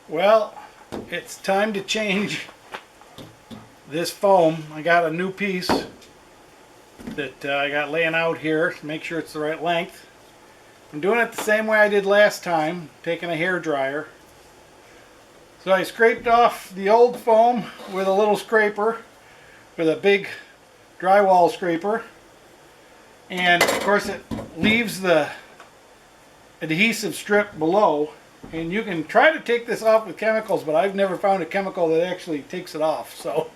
Well, it's time to change this foam. I got a new piece that I got laying out here to make sure it's the right length. I'm doing it the same way I did last time, taking a hair dryer. So I scraped off the old foam with a little scraper, with a big drywall scraper, and of course it leaves the adhesive strip below. And you can try to take this off with chemicals, but I've never found a chemical that actually takes it off. So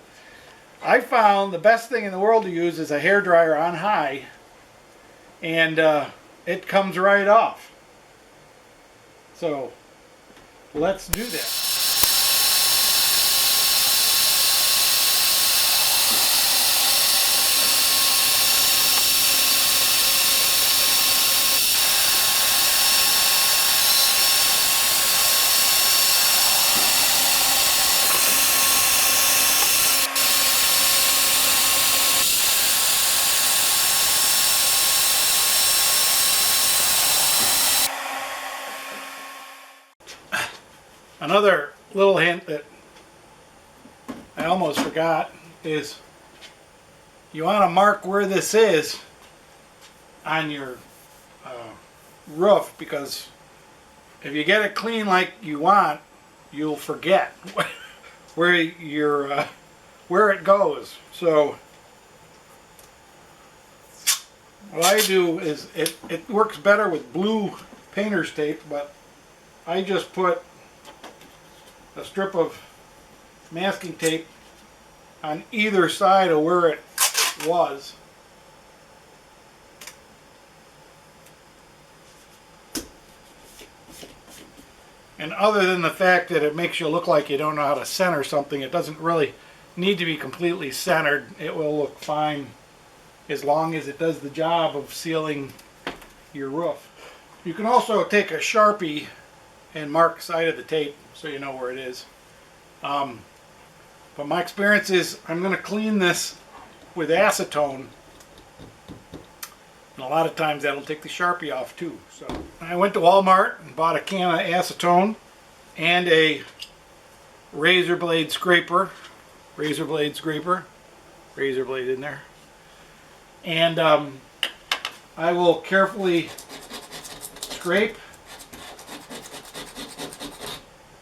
I found the best thing in the world to use is a hair dryer on high, and it comes right off. So let's do that. Another little hint that I almost forgot is you want to mark where this is on your roof, because if you get it clean like you want, you'll forget where it goes. So what I do is it works better with blue painter's tape, but I just put a strip of masking tape on either side of where it was. And other than the fact that it makes you look like you don't know how to center something, it doesn't really need to be completely centered. It will look fine as long as it does the job of sealing your roof. You can also take a Sharpie and mark the side of the tape so you know where it is. But my experience is I'm going to clean this with acetone, and a lot of times that'll take the Sharpie off too. So I went to Walmart and bought a can of acetone and a razor blade in there, and I will carefully scrape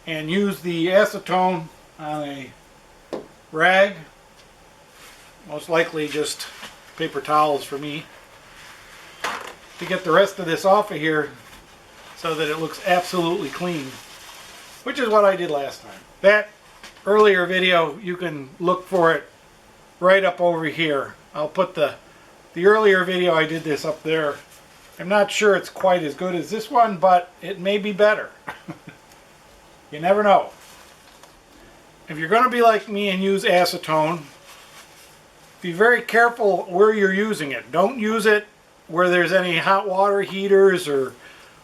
and use the acetone on a rag, most likely just paper towels for me, to get the rest of this off of here so that it looks absolutely clean, which is what I did last time. That earlier video, you can look for it right up over here. I'll put the earlier video I did this up there. I'm not sure it's quite as good as this one, but it may be better. You never know. If you're going to be like me and use acetone, be very careful where you're using it. Don't use it where there's any hot water heaters or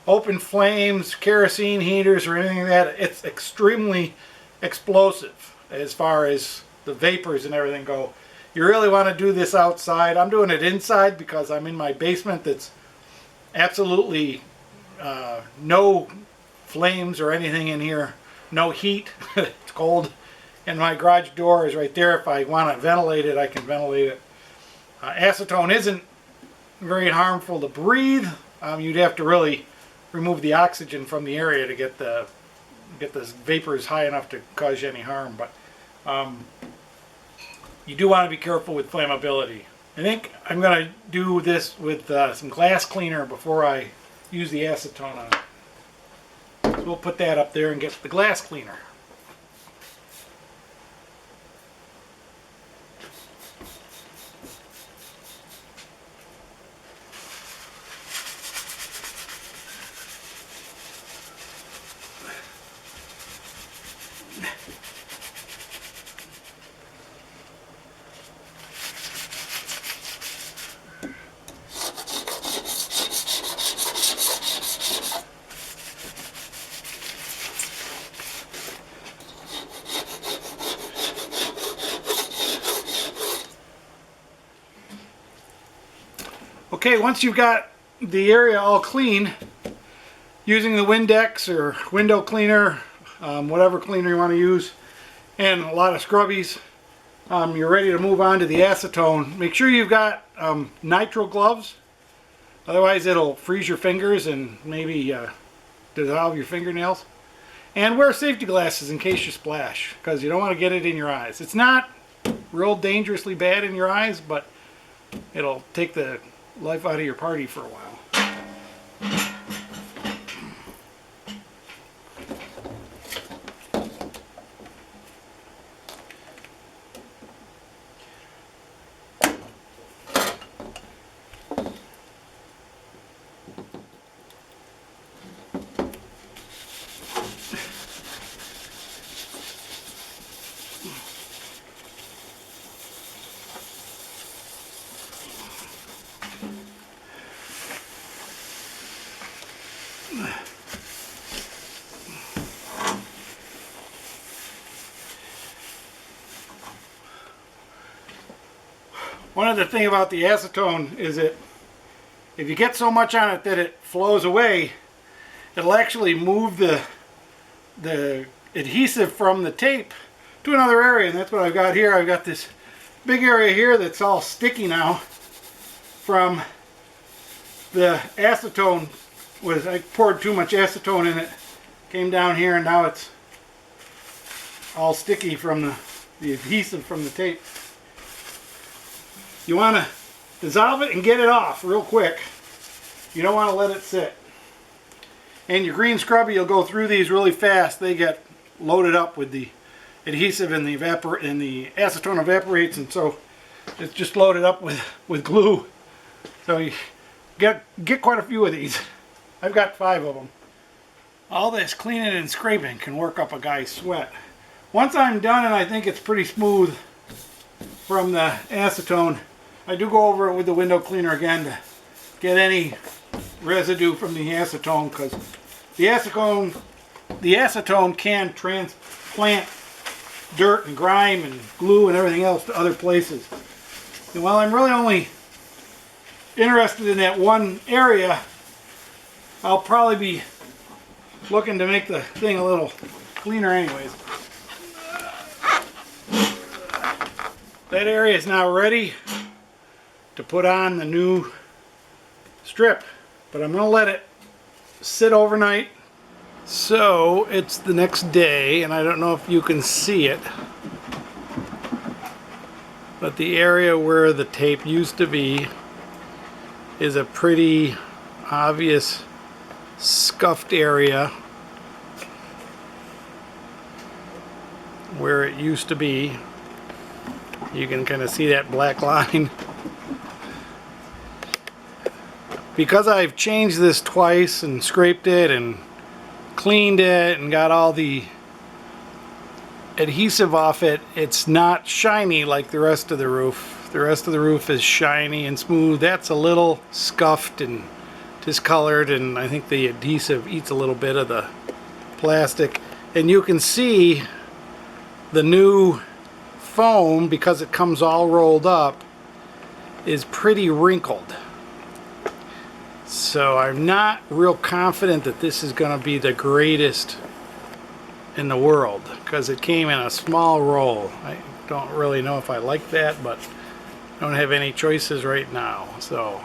open flames, kerosene heaters, or anything like that. It's extremely explosive as far as the vapors and everything go. You really want to do this outside. I'm doing it inside because I'm in my basement that's absolutely no flames or anything in here, no heat. It's cold, and my garage door is right there. If I want to ventilate it, I can ventilate it. Acetone isn't very harmful to breathe. You'd have to really remove the oxygen from the area to get the vapors high enough to cause you any harm, but you do want to be careful with flammability. I think I'm going to do this with some glass cleaner before I use the acetone on it. So we'll put that up there and get the glass cleaner. Okay, once you've got the area all clean, using the Windex or window cleaner, whatever cleaner you want to use, and a lot of scrubbies. You're ready to move on to the acetone. Make sure you've got nitrile gloves, otherwise it'll freeze your fingers and maybe dissolve your fingernails. And wear safety glasses in case you splash, because you don't want to get it in your eyes. It's not real dangerously bad in your eyes, but it'll take the life out of your party for a while. One other thing about the acetone is that if you get so much on it that it flows away, it'll actually move the adhesive from the tape to another area, and that's what I've got here. I've got this big area here that's all sticky now from the acetone. I poured too much acetone in it, came down here, and now it's all sticky from the adhesive from the tape. You want to dissolve it and get it off real quick. You don't want to let it sit. And your green scrubby will go through these really fast. They get loaded up with the adhesive and the acetone evaporates, and so it's just loaded up with glue. So you get quite a few of these. I've got 5 of them. All this cleaning and scraping can work up a guy's sweat. Once I'm done and I think it's pretty smooth from the acetone, I do go over it with the window cleaner again to get any residue from the acetone, because the acetone can transplant dirt and grime and glue and everything else to other places. And while I'm really only interested in that one area, I'll probably be looking to make the thing a little cleaner anyways. That area is now ready to put on the new strip, but I'm going to let it sit overnight. So it's the next day, and I don't know if you can see it, but the area where the tape used to be is a pretty obvious scuffed area where it used to be. You can kind of see that black line. Because I've changed this twice and scraped it and cleaned it and got all the adhesive off it, it's not shiny like the rest of the roof. The rest of the roof is shiny and smooth. That's a little scuffed and discolored, and I think the adhesive eats a little bit of the plastic. And you can see the new foam, because it comes all rolled up, is pretty wrinkled. So I'm not real confident that this is going to be the greatest in the world, because it came in a small roll. I don't really know if I like that, but I don't have any choices right now. So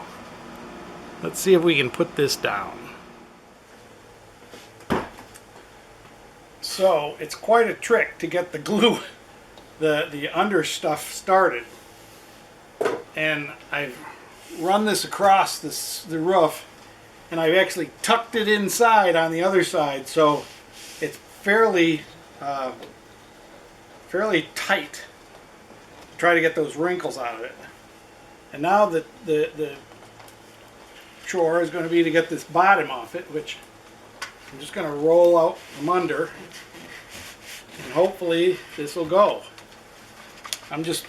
let's see if we can put this down. So it's quite a trick to get the glue, the under stuff started. And I've run this across the roof, and I've actually tucked it inside on the other side, so it's fairly tight to try to get those wrinkles out of it. And now the chore is going to be to get this bottom off it, which I'm just going to roll out from under, and hopefully this will go. I'm just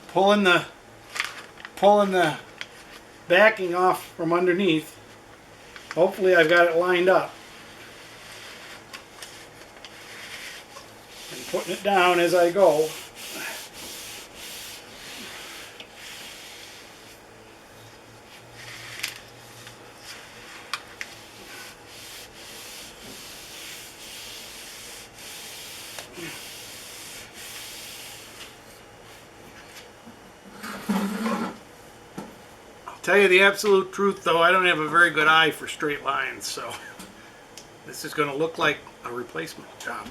pulling the backing off from underneath. Hopefully I've got it lined up. And putting it down as I go. I'll tell you the absolute truth though, I don't have a very good eye for straight lines, so this is going to look like a replacement job.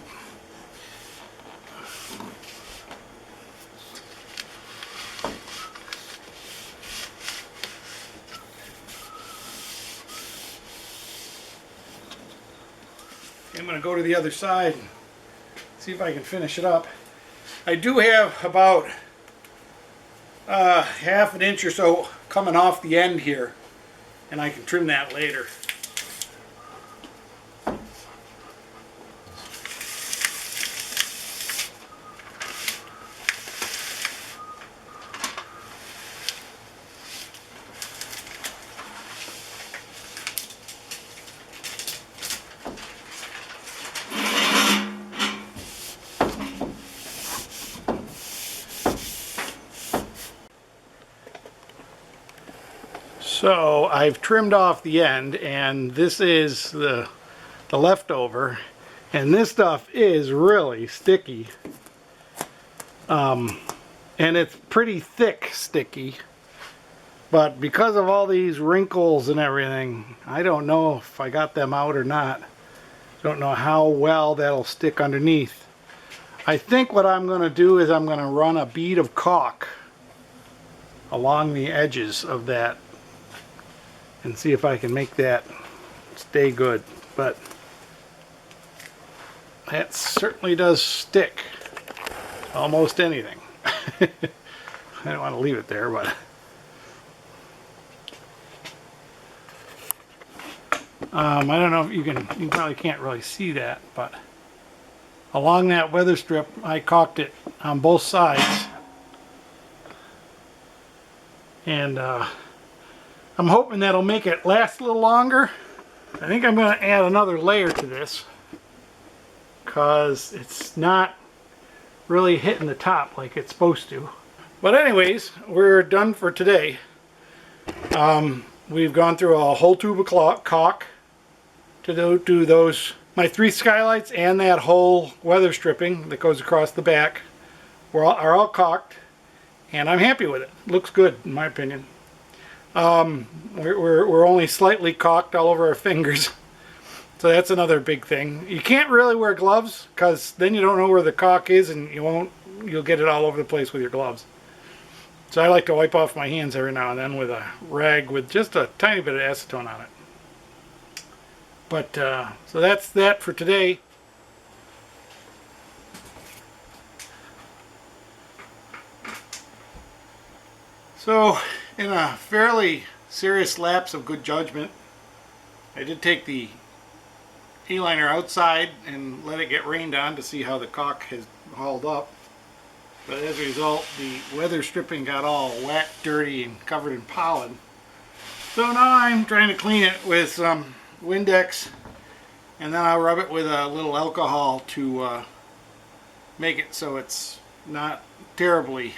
I'm going to go to the other side and see if I can finish it up. I do have about half an inch or so coming off the end here, and I can trim that later. So I've trimmed off the end, and this is the leftover, and this stuff is really sticky, and it's pretty thick sticky, but because of all these wrinkles and everything, I don't know if I got them out or not. Don't know how well that'll stick underneath. I think what I'm going to do is I'm going to run a bead of caulk along the edges of that and see if I can make that stay good. But that certainly does stick to almost anything. I don't want to leave it there, but I don't know if you probably can't really see that, but along that weather strip I caulked it on both sides, and I'm hoping that'll make it last a little longer. I think I'm going to add another layer to this because it's not really hitting the top like it's supposed to. But anyways, we're done for today. We've gone through a whole tube of caulk to do those, my 3 skylights and that whole weather stripping that goes across the back are all caulked, and I'm happy with it. Looks good in my opinion. We're only slightly caulked all over our fingers, so that's another big thing. You can't really wear gloves because then you don't know where the caulk is, and you'll get it all over the place with your gloves. So I like to wipe off my hands every now and then with a rag with just a tiny bit of acetone on it. But so that's that for today. So, in a fairly serious lapse of good judgment, I did take the Aliner outside and let it get rained on to see how the caulk has hauled up. But as a result, the weather stripping got all wet, dirty, and covered in pollen. So now I'm trying to clean it with some Windex, and then I'll rub it with a little alcohol to make it so it's not terribly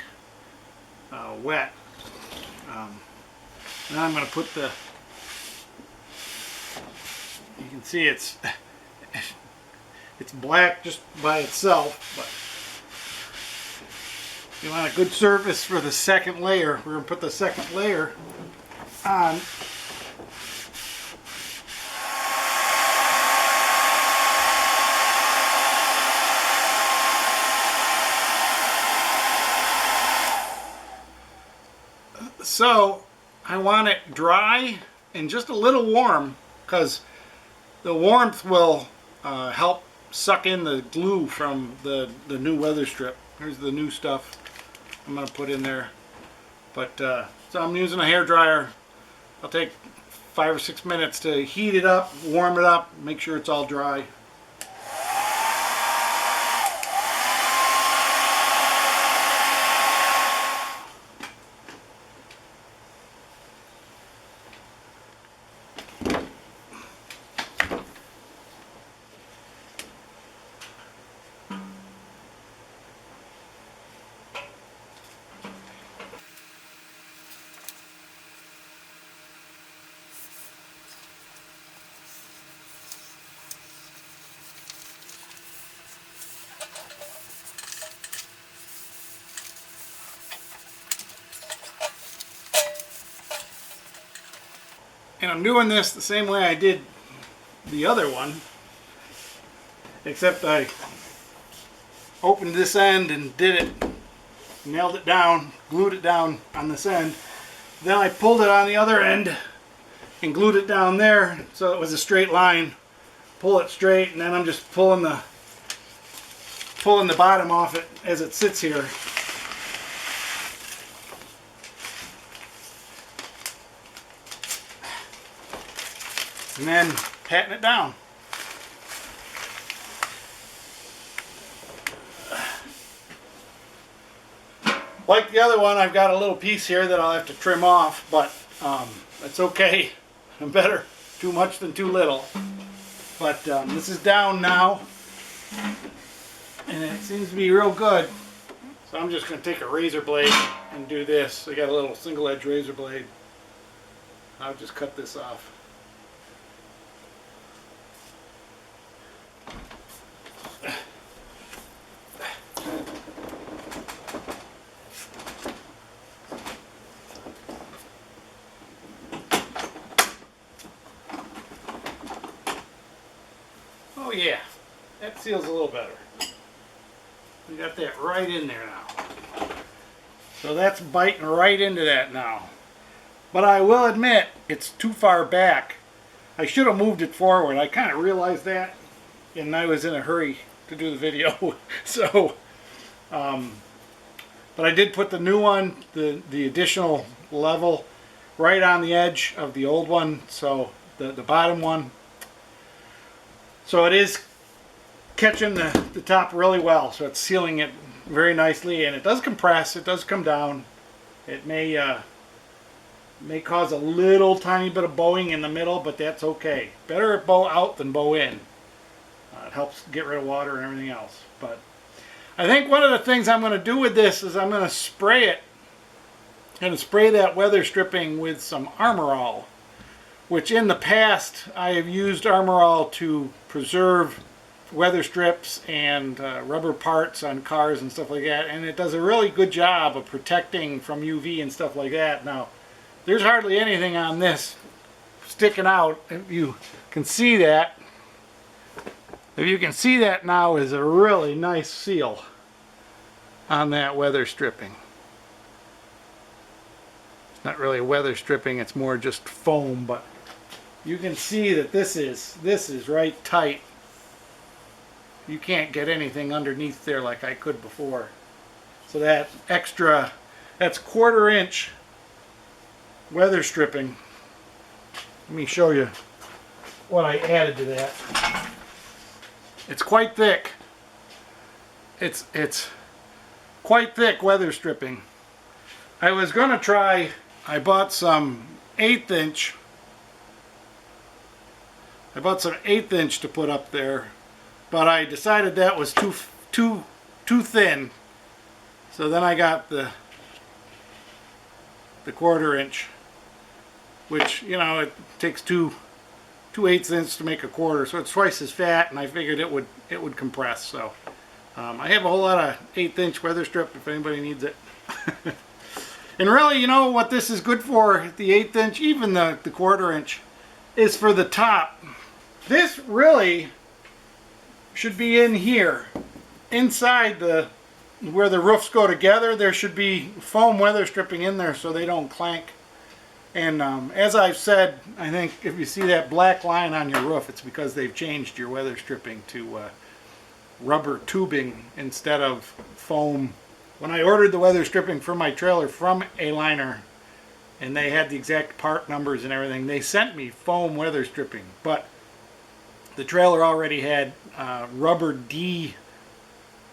wet. Now I'm going to put the, you can see it's black just by itself, but if you want a good surface for the second layer, we're going to put the second layer on. So I want it dry and just a little warm, because the warmth will help suck in the glue from the new weather strip. Here's the new stuff I'm going to put in there. But so I'm using a hair dryer. I'll take 5 or 6 minutes to heat it up, warm it up, make sure it's all dry. And I'm doing this the same way I did the other one, except I opened this end and did it, nailed it down, glued it down on this end. Then I pulled it on the other end and glued it down there so it was a straight line. Pull it straight, and then I'm just pulling the bottom off it as it sits here. And then patting it down. Like the other one, I've got a little piece here that I'll have to trim off, but it's okay. Better too much than too little. But this is down now, and it seems to be real good. So I'm just going to take a razor blade and do this. I got a little single edge razor blade. I'll just cut this off. Oh yeah, that seals a little better. We got that right in there now. So that's biting right into that now. But I will admit, it's too far back. I should have moved it forward. I kind of realized that, and I was in a hurry to do the video. So, but I did put the new one, the additional level, right on the edge of the old one. So the bottom one. So it is catching the top really well. So it's sealing it very nicely, and it does compress. It does come down. It may cause a little tiny bit of bowing in the middle, but that's okay. Better bow out than bow in. It helps get rid of water and everything else. But I think one of the things I'm going to do with this is I'm going to spray it. I'm going to spray that weather stripping with some Armor All, which in the past I have used Armor All to preserve weather strips and rubber parts on cars and stuff like that, and it does a really good job of protecting from UV and stuff like that. Now, there's hardly anything on this sticking out. If you can see that, now is a really nice seal on that weather stripping. It's not really weather stripping, it's more just foam, but you can see that this is right tight. You can't get anything underneath there like I could before. So that extra, that's 1/4 inch weather stripping. Let me show you what I added to that. It's quite thick. It's quite thick weather stripping. I was going to try, I bought some 1/8 inch. I bought some 1/8 inch to put up there, but I decided that was too thin. So then I got the 1/4 inch, which, you know, it takes 2/8 inch to make a 1/4, so it's twice as fat, and I figured it would compress. So I have a whole lot of 1/8 inch weather strip if anybody needs it. And really, you know what this is good for, the 1/8 inch, even the 1/4 inch, is for the top. This really should be in here, inside where the roofs go together. There should be foam weather stripping in there so they don't clank. And as I've said, I think if you see that black line on your roof, it's because they've changed your weather stripping to rubber tubing instead of foam. When I ordered the weather stripping for my trailer from Aliner, and they had the exact part numbers and everything, they sent me foam weather stripping, but the trailer already had rubber D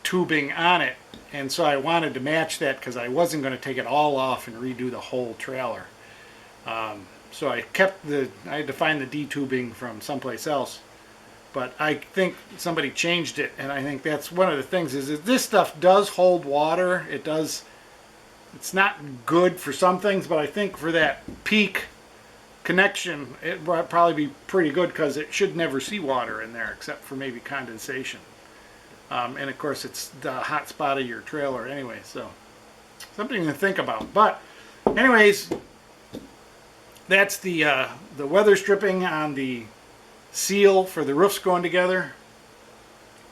tubing on it, and so I wanted to match that because I wasn't going to take it all off and redo the whole trailer. So I had to find the D tubing from someplace else, but I think somebody changed it, and I think that's one of the things is that this stuff does hold water. It's not good for some things, but I think for that peak connection, it would probably be pretty good because it should never see water in there except for maybe condensation. And of course, it's the hot spot of your trailer anyway, so something to think about. But anyways, that's the weather stripping on the seal for the roofs going together.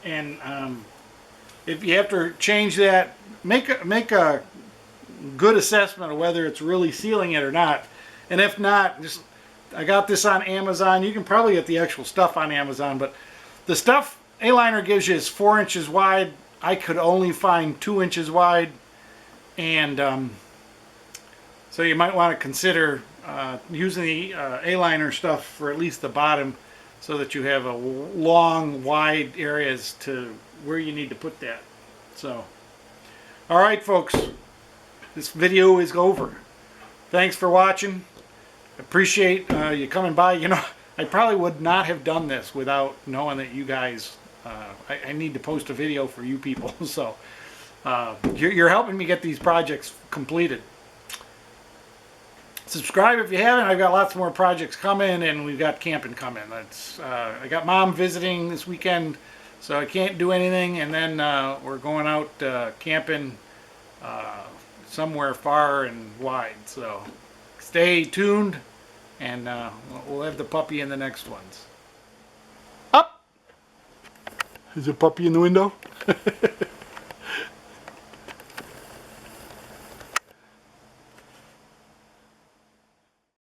And if you have to change that, make a good assessment of whether it's really sealing it or not. And if not, just, I got this on Amazon. You can probably get the actual stuff on Amazon, but the stuff Aliner gives you is 4 inches wide. I could only find 2 inches wide, and so you might want to consider using the Aliner stuff for at least the bottom, so that you have a long, wide areas to where you need to put that. So, all right, folks, this video is over. Thanks for watching. Appreciate you coming by. You know, I probably would not have done this without knowing that you guys, I need to post a video for you people. So you're helping me get these projects completed. Subscribe if you haven't. I've got lots more projects coming, and we've got camping coming. I got Mom visiting this weekend, so I can't do anything, and then we're going out camping somewhere far and wide. So stay tuned, and we'll have the puppy in the next ones. Up! Is a puppy in the window?